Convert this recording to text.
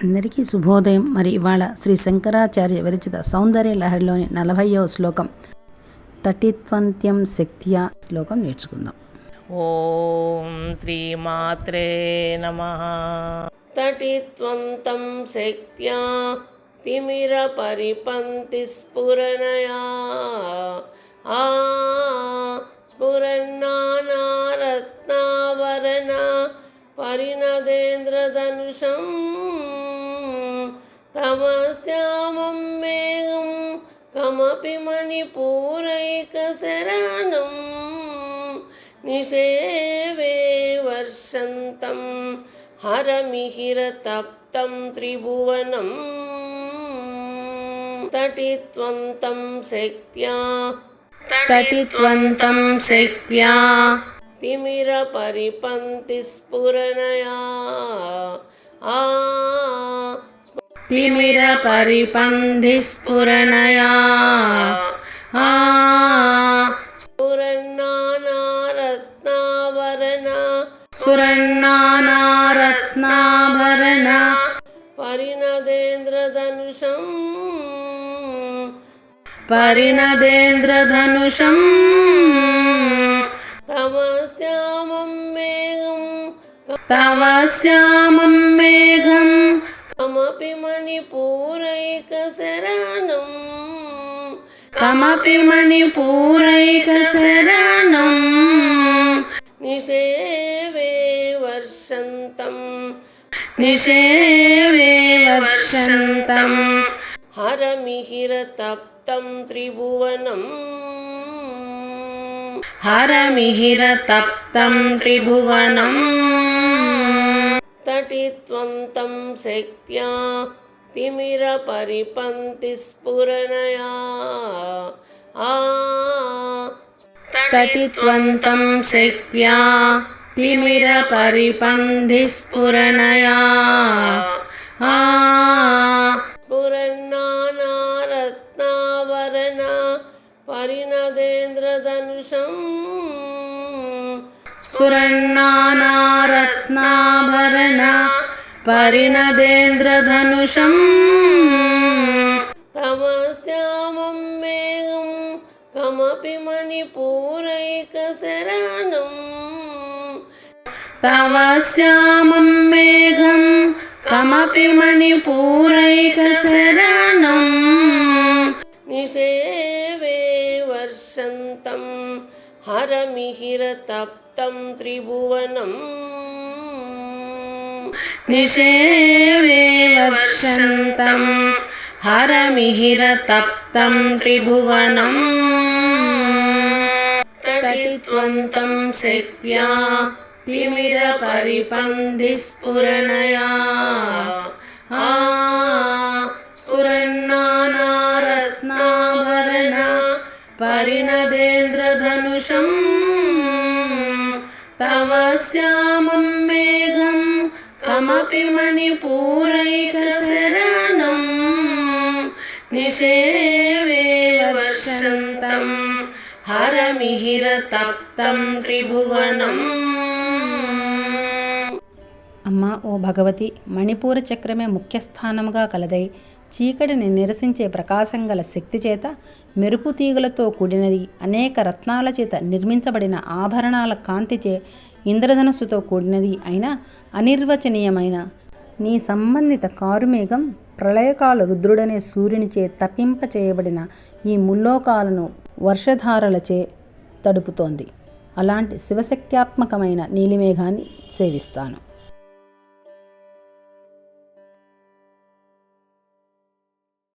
అందరికీ శుభోదయం. మరి ఇవాళ శ్రీ శంకరాచార్య విరచిత సౌందర్య లహరిలోని 40వ శ్లోకం తటిత్వంత్యం శక్త్యా శ్లోకం నేర్చుకుందాం. ఓం శ్రీమాత్రే నమః. తటిత్వంతం శక్త్యా తిమిర పరిపంతి స్ఫురణయా స్ఫురన్నానారత్నావరణ పరిణదేంద్రధనుషం తమస్యామం మేఘం కమపి మణిపూరైకశరణం నిషేవే వర్షంతం హరమిహిరతప్తం త్రిభువనం తటిత్వంతం శక్త్యా తిమిర పరిపంతి స్ఫురణయా స్ఫురన్నానారత్నాభరణ పరిణదేంద్రధనుషం తవస్యామం మేఘం కమపి మణిపూరైకశరణం నిషేవే వర్షంతం హరమిహిరతప్తం త్రిభువనం తటిత్వంతం శక్త్యా తిమిర పరిపంతి స్ఫురణయా స్ఫురన్నానారత్నావరణ పరిణదేంద్రధనుషం తమస్యామం మేఘం కమపి మణిపూరైకశరణం నిషేవే వర్షంతం హరమిహిరతప్తం త్రిభువనం తటిత్వంతం శక్త్యా తిమిర పరిపంతి స్ఫురణయా స్ఫురన్నానారత్నాభరణ పరిణదేంద్రధనుషం తవస్యామం మేఘం కమపి మణిపూరైకశరణం నిషేవే వర్షంతం హరమిహిరతప్తం త్రిభువనం. అమ్మా ఓ భగవతి, మణిపూర చక్రమే ముఖ్యస్థానముగా కలదై చీకటిని నిరసించే ప్రకాశం గల శక్తి చేత మెరుపు తీగలతో కూడినది, అనేక రత్నాల చేత నిర్మించబడిన ఆభరణాల కాంతిచే ఇంద్రధనుస్సుతో కూడినది అయిన అనిర్వచనీయమైన నీ సంబంధిత కారుమేఘం ప్రళయకాల రుద్రుడనే సూర్యునిచే తప్పింప చేయబడిన ఈ ముల్లోకాలను వర్షధారలచే తడుపుతోంది. అలాంటి శివశక్త్యాత్మకమైన నీలిమేఘాన్ని సేవిస్తాను.